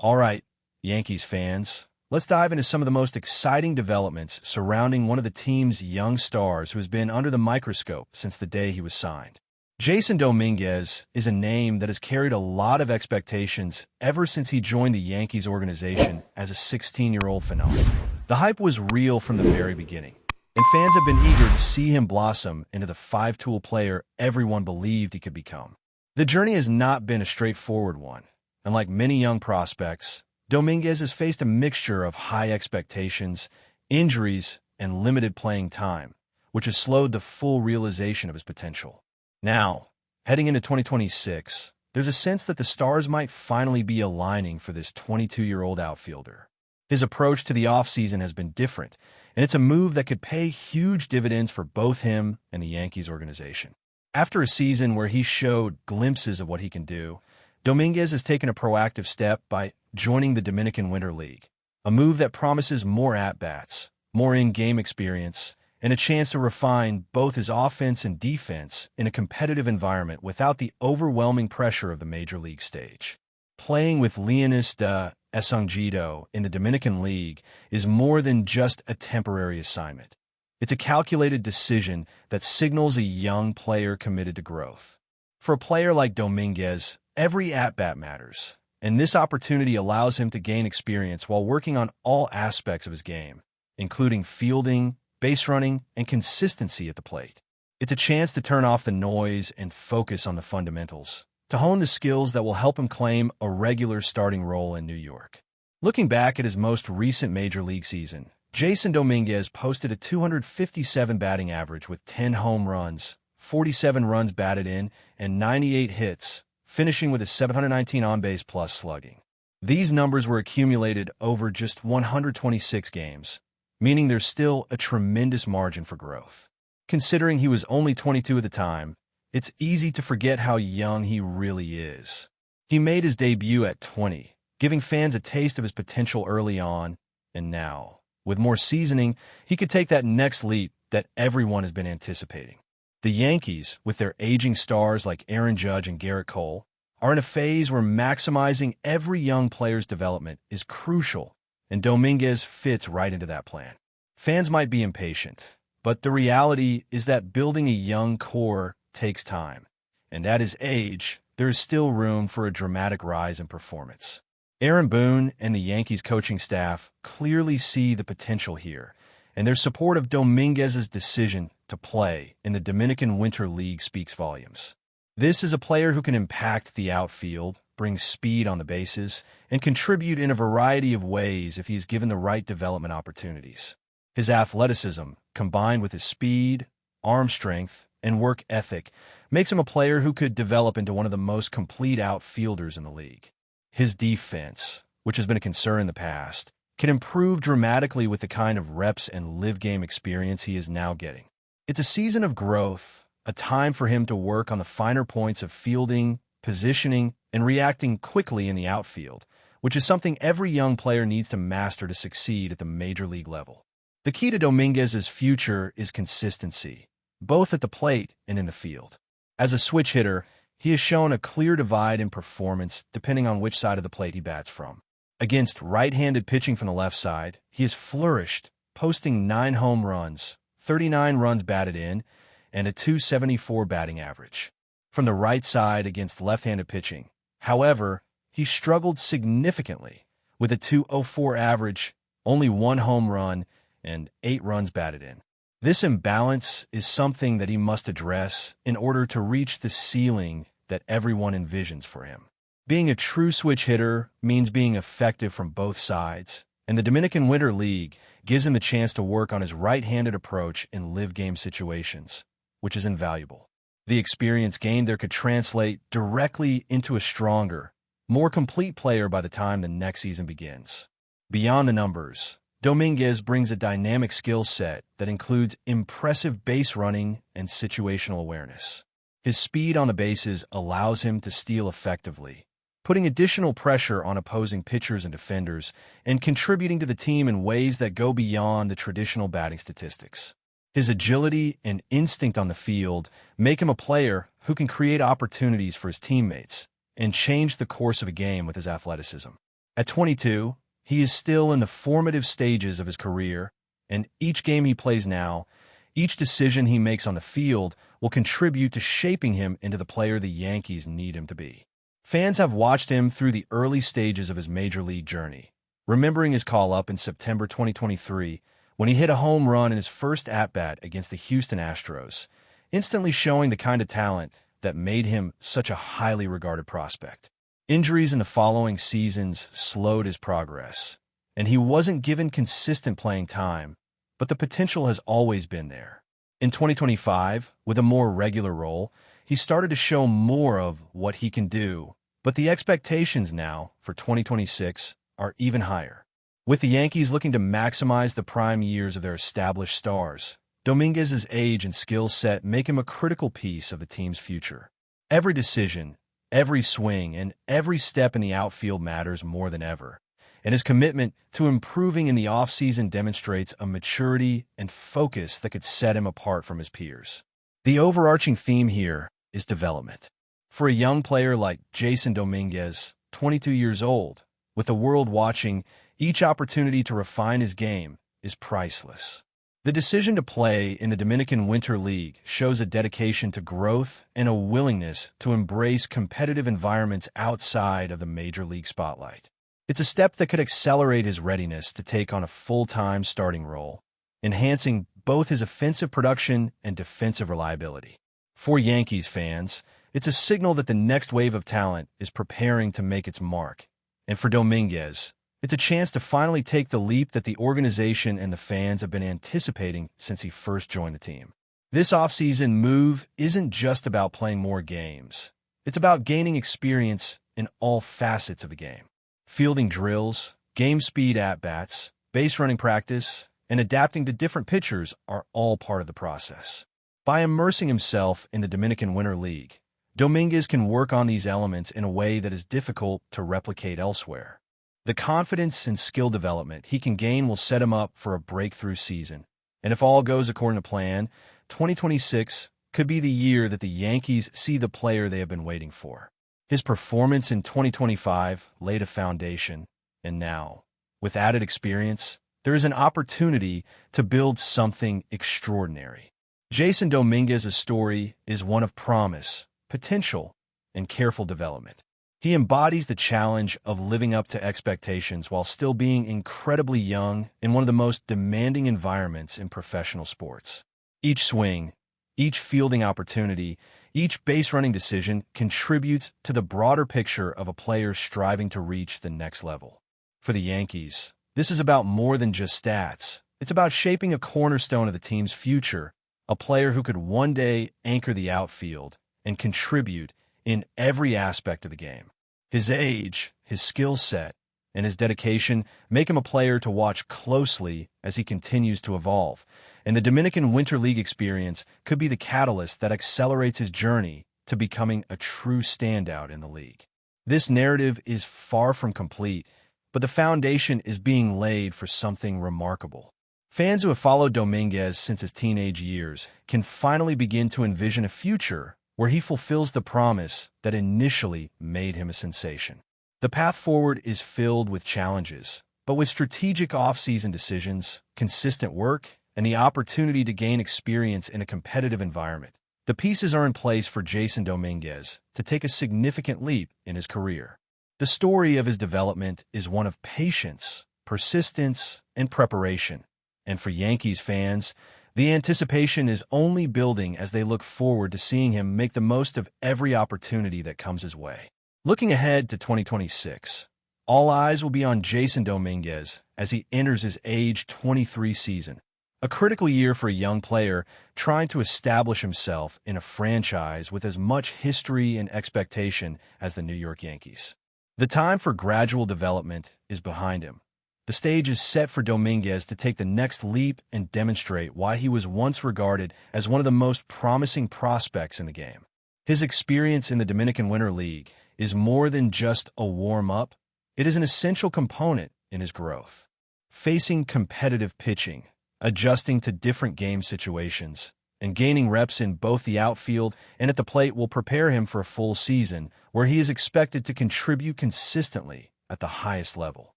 All right, Yankees fans, let's dive into some of the most exciting developments surrounding one of the team's young stars who has been under the microscope since the day he was signed. Jason Dominguez is a name that has carried a lot of expectations ever since he joined the Yankees organization as a 16-year-old phenomenon. The hype was real from the very beginning, and fans have been eager to see him blossom into the five-tool player everyone believed he could become. The journey has not been a straightforward one, and like many young prospects, Dominguez has faced a mixture of high expectations, injuries, and limited playing time, which has slowed the full realization of his potential. Now, heading into 2026, there's a sense that the stars might finally be aligning for this 22-year-old outfielder. His approach to the offseason has been different, and it's a move that could pay huge dividends for both him and the Yankees organization. After a season where he showed glimpses of what he can do, Dominguez has taken a proactive step by joining the Dominican Winter League, a move that promises more at-bats, more in-game experience, and a chance to refine both his offense and defense in a competitive environment without the overwhelming pressure of the major league stage. Playing with Leonis de Escondido in the Dominican League is more than just a temporary assignment. It's a calculated decision that signals a young player committed to growth. For a player like Dominguez, every at-bat matters, and this opportunity allows him to gain experience while working on all aspects of his game, including fielding, base running, and consistency at the plate. It's a chance to turn off the noise and focus on the fundamentals, to hone the skills that will help him claim a regular starting role in New York. Looking back at his most recent major league season, Jason Dominguez posted a 257 batting average with 10 home runs, 47 runs batted in, and 98 hits, finishing with a 719 on-base plus slugging. These numbers were accumulated over just 126 games, meaning there's still a tremendous margin for growth. Considering he was only 22 at the time, it's easy to forget how young he really is. He made his debut at 20, giving fans a taste of his potential early on, and now, with more seasoning, he could take that next leap that everyone has been anticipating. The Yankees, with their aging stars like Aaron Judge and Garrett Cole, are in a phase where maximizing every young player's development is crucial, and Dominguez fits right into that plan. Fans might be impatient, but the reality is that building a young core takes time, and at his age, there is still room for a dramatic rise in performance. Aaron Boone and the Yankees coaching staff clearly see the potential here, and their support of Dominguez's decision to play in the Dominican Winter League speaks volumes. This is a player who can impact the outfield, bring speed on the bases, and contribute in a variety of ways if he's given the right development opportunities. His athleticism, combined with his speed, arm strength, and work ethic, makes him a player who could develop into one of the most complete outfielders in the league. His defense, which has been a concern in the past, can improve dramatically with the kind of reps and live-game experience he is now getting. It's a season of growth, a time for him to work on the finer points of fielding, positioning, and reacting quickly in the outfield, which is something every young player needs to master to succeed at the major league level. The key to Dominguez's future is consistency, both at the plate and in the field. As a switch hitter, he has shown a clear divide in performance depending on which side of the plate he bats from. Against right-handed pitching from the left side, he has flourished, posting 9 home runs, 39 runs batted in, and a 274 batting average. From the right side against left-handed pitching, however, he struggled significantly with a 204 average, only 1 home run, and 8 runs batted in. This imbalance is something that he must address in order to reach the ceiling that everyone envisions for him. Being a true switch hitter means being effective from both sides, and the Dominican Winter League gives him the chance to work on his right-handed approach in live-game situations, which is invaluable. The experience gained there could translate directly into a stronger, more complete player by the time the next season begins. Beyond the numbers, Dominguez brings a dynamic skill set that includes impressive base running and situational awareness. His speed on the bases allows him to steal effectively, putting additional pressure on opposing pitchers and defenders and contributing to the team in ways that go beyond the traditional batting statistics. His agility and instinct on the field make him a player who can create opportunities for his teammates and change the course of a game with his athleticism. At 22, he is still in the formative stages of his career, and each game he plays now, each decision he makes on the field will contribute to shaping him into the player the Yankees need him to be. Fans have watched him through the early stages of his major league journey, remembering his call-up in September 2023 when he hit a home run in his first at-bat against the Houston Astros, instantly showing the kind of talent that made him such a highly regarded prospect. Injuries in the following seasons slowed his progress, and he wasn't given consistent playing time, but the potential has always been there. In 2025, with a more regular role, he started to show more of what he can do, but the expectations now for 2026 are even higher. With the Yankees looking to maximize the prime years of their established stars, Dominguez's age and skill set make him a critical piece of the team's future. Every decision, every swing, and every step in the outfield matters more than ever, and his commitment to improving in the offseason demonstrates a maturity and focus that could set him apart from his peers. The overarching theme here is development. For a young player like Jasson Dominguez, 22 years old, with the world watching, each opportunity to refine his game is priceless. The decision to play in the Dominican Winter League shows a dedication to growth and a willingness to embrace competitive environments outside of the major league spotlight. It's a step that could accelerate his readiness to take on a full-time starting role, enhancing both his offensive production and defensive reliability. For Yankees fans, it's a signal that the next wave of talent is preparing to make its mark. And for Dominguez, it's a chance to finally take the leap that the organization and the fans have been anticipating since he first joined the team. This offseason move isn't just about playing more games. It's about gaining experience in all facets of the game. Fielding drills, game speed at-bats, base running practice, and adapting to different pitchers are all part of the process. By immersing himself in the Dominican Winter League, Dominguez can work on these elements in a way that is difficult to replicate elsewhere. The confidence and skill development he can gain will set him up for a breakthrough season. And if all goes according to plan, 2026 could be the year that the Yankees see the player they have been waiting for. His performance in 2025 laid a foundation, and now, with added experience, there is an opportunity to build something extraordinary. Jasson Dominguez's story is one of promise, potential, and careful development. He embodies the challenge of living up to expectations while still being incredibly young in one of the most demanding environments in professional sports. Each swing, each fielding opportunity, each base-running decision contributes to the broader picture of a player striving to reach the next level. For the Yankees, this is about more than just stats. It's about shaping a cornerstone of the team's future, a player who could one day anchor the outfield and contribute in every aspect of the game. His age, his skill set, and his dedication make him a player to watch closely as he continues to evolve, and the Dominican Winter League experience could be the catalyst that accelerates his journey to becoming a true standout in the league. This narrative is far from complete, but the foundation is being laid for something remarkable. Fans who have followed Dominguez since his teenage years can finally begin to envision a future where he fulfills the promise that initially made him a sensation. The path forward is filled with challenges, but with strategic off-season decisions, consistent work, and the opportunity to gain experience in a competitive environment, the pieces are in place for Jasson Dominguez to take a significant leap in his career. The story of his development is one of patience, persistence, and preparation. And for Yankees fans, the anticipation is only building as they look forward to seeing him make the most of every opportunity that comes his way. Looking ahead to 2026, all eyes will be on Jasson Dominguez as he enters his age 23 season, a critical year for a young player trying to establish himself in a franchise with as much history and expectation as the New York Yankees. The time for gradual development is behind him. The stage is set for Dominguez to take the next leap and demonstrate why he was once regarded as one of the most promising prospects in the game. His experience in the Dominican Winter League is more than just a warm-up. It is an essential component in his growth. Facing competitive pitching, adjusting to different game situations, and gaining reps in both the outfield and at the plate will prepare him for a full season where he is expected to contribute consistently at the highest level.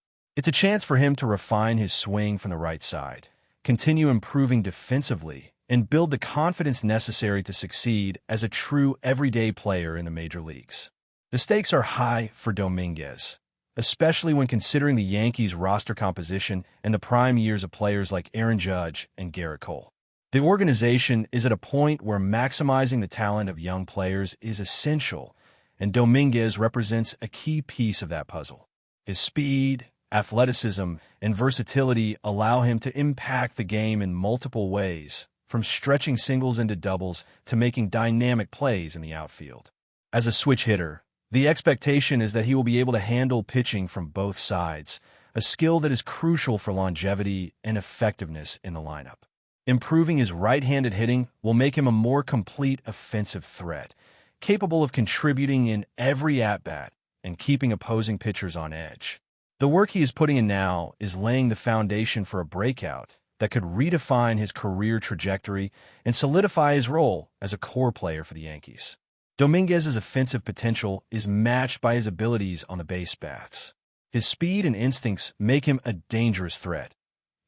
It's a chance for him to refine his swing from the right side, continue improving defensively, and build the confidence necessary to succeed as a true everyday player in the major leagues. The stakes are high for Dominguez, especially when considering the Yankees' roster composition and the prime years of players like Aaron Judge and Garrett Cole. The organization is at a point where maximizing the talent of young players is essential, and Dominguez represents a key piece of that puzzle. His speed, athleticism, and versatility allow him to impact the game in multiple ways, from stretching singles into doubles to making dynamic plays in the outfield. As a switch hitter, the expectation is that he will be able to handle pitching from both sides, a skill that is crucial for longevity and effectiveness in the lineup. Improving his right-handed hitting will make him a more complete offensive threat, capable of contributing in every at-bat and keeping opposing pitchers on edge. The work he is putting in now is laying the foundation for a breakout that could redefine his career trajectory and solidify his role as a core player for the Yankees. Dominguez's offensive potential is matched by his abilities on the base paths. His speed and instincts make him a dangerous threat,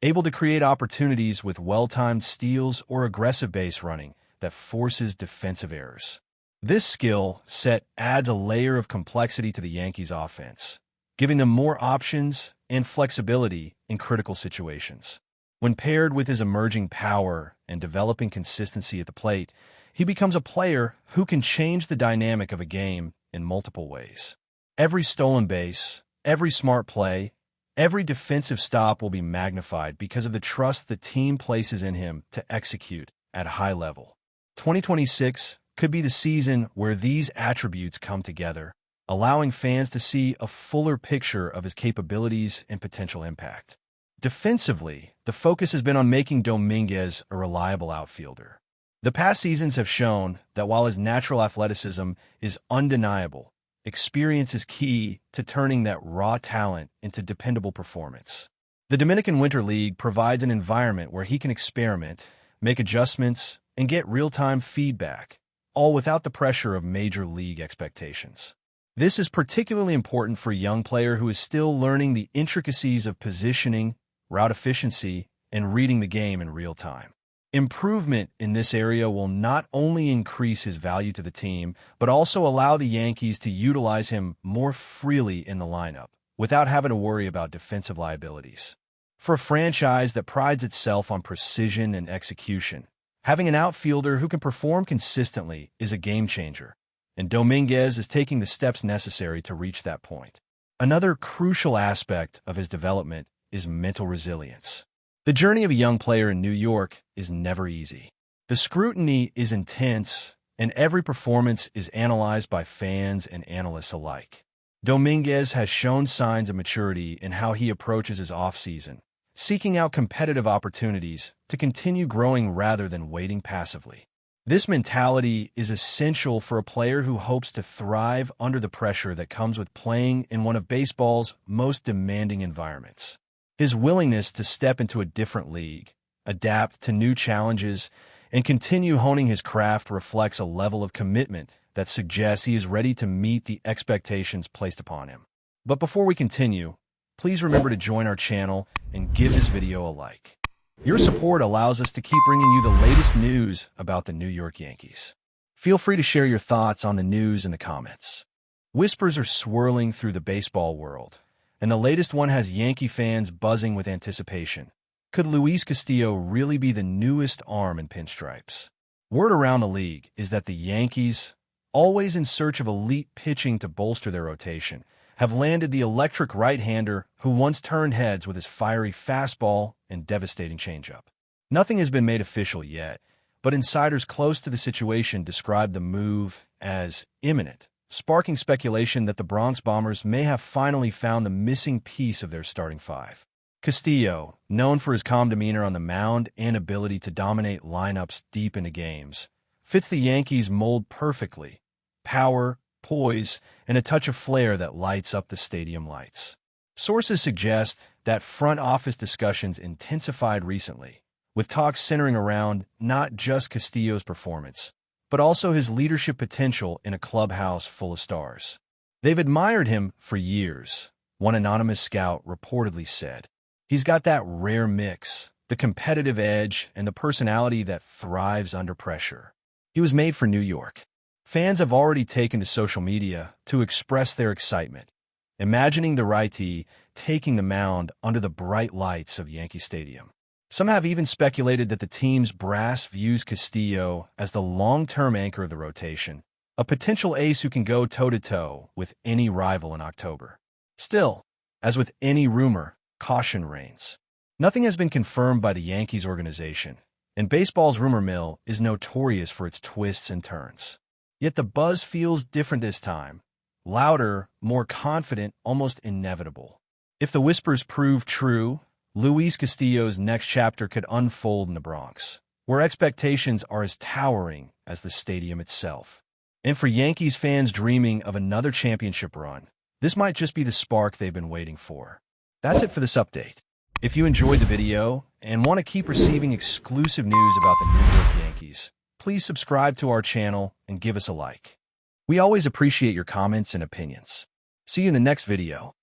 able to create opportunities with well-timed steals or aggressive base running that forces defensive errors. This skill set adds a layer of complexity to the Yankees' offense, giving them more options and flexibility in critical situations. When paired with his emerging power and developing consistency at the plate, he becomes a player who can change the dynamic of a game in multiple ways. Every stolen base, every smart play, every defensive stop will be magnified because of the trust the team places in him to execute at a high level. 2026 could be the season where these attributes come together, allowing fans to see a fuller picture of his capabilities and potential impact. Defensively, the focus has been on making Dominguez a reliable outfielder. The past seasons have shown that while his natural athleticism is undeniable, experience is key to turning that raw talent into dependable performance. The Dominican Winter League provides an environment where he can experiment, make adjustments, and get real-time feedback, all without the pressure of major league expectations. This is particularly important for a young player who is still learning the intricacies of positioning, route efficiency, and reading the game in real time. Improvement in this area will not only increase his value to the team, but also allow the Yankees to utilize him more freely in the lineup, without having to worry about defensive liabilities. For a franchise that prides itself on precision and execution, having an outfielder who can perform consistently is a game-changer, and Dominguez is taking the steps necessary to reach that point. Another crucial aspect of his development is mental resilience. The journey of a young player in New York is never easy. The scrutiny is intense, and every performance is analyzed by fans and analysts alike. Dominguez has shown signs of maturity in how he approaches his offseason, seeking out competitive opportunities to continue growing rather than waiting passively. This mentality is essential for a player who hopes to thrive under the pressure that comes with playing in one of baseball's most demanding environments. His willingness to step into a different league, adapt to new challenges, and continue honing his craft reflects a level of commitment that suggests he is ready to meet the expectations placed upon him. But before we continue, please remember to join our channel and give this video a like. Your support allows us to keep bringing you the latest news about the New York Yankees. Feel free to share your thoughts on the news in the comments. Whispers are swirling through the baseball world, and the latest one has Yankee fans buzzing with anticipation. Could Luis Castillo really be the newest arm in pinstripes? Word around the league is that the Yankees, always in search of elite pitching to bolster their rotation, have landed the electric right-hander who once turned heads with his fiery fastball and devastating changeup. Nothing has been made official yet, but insiders close to the situation describe the move as imminent, sparking speculation that the Bronx Bombers may have finally found the missing piece of their starting five. Castillo, known for his calm demeanor on the mound and ability to dominate lineups deep into games, fits the Yankees' mold perfectly. Power, poise, and a touch of flair that lights up the stadium lights. Sources suggest that front office discussions intensified recently, with talks centering around not just Castillo's performance, but also his leadership potential in a clubhouse full of stars. They've admired him for years, one anonymous scout reportedly said. He's got that rare mix, the competitive edge, and the personality that thrives under pressure. He was made for New York. Fans have already taken to social media to express their excitement, imagining the righty taking the mound under the bright lights of Yankee Stadium. Some have even speculated that the team's brass views Castillo as the long-term anchor of the rotation, a potential ace who can go toe-to-toe with any rival in October. Still, as with any rumor, caution reigns. Nothing has been confirmed by the Yankees organization, and baseball's rumor mill is notorious for its twists and turns. Yet the buzz feels different this time, louder, more confident, almost inevitable. If the whispers prove true, Luis Castillo's next chapter could unfold in the Bronx, where expectations are as towering as the stadium itself. And for Yankees fans dreaming of another championship run, this might just be the spark they've been waiting for. That's it for this update. If you enjoyed the video and want to keep receiving exclusive news about the New York Yankees, please subscribe to our channel and give us a like. We always appreciate your comments and opinions. See you in the next video.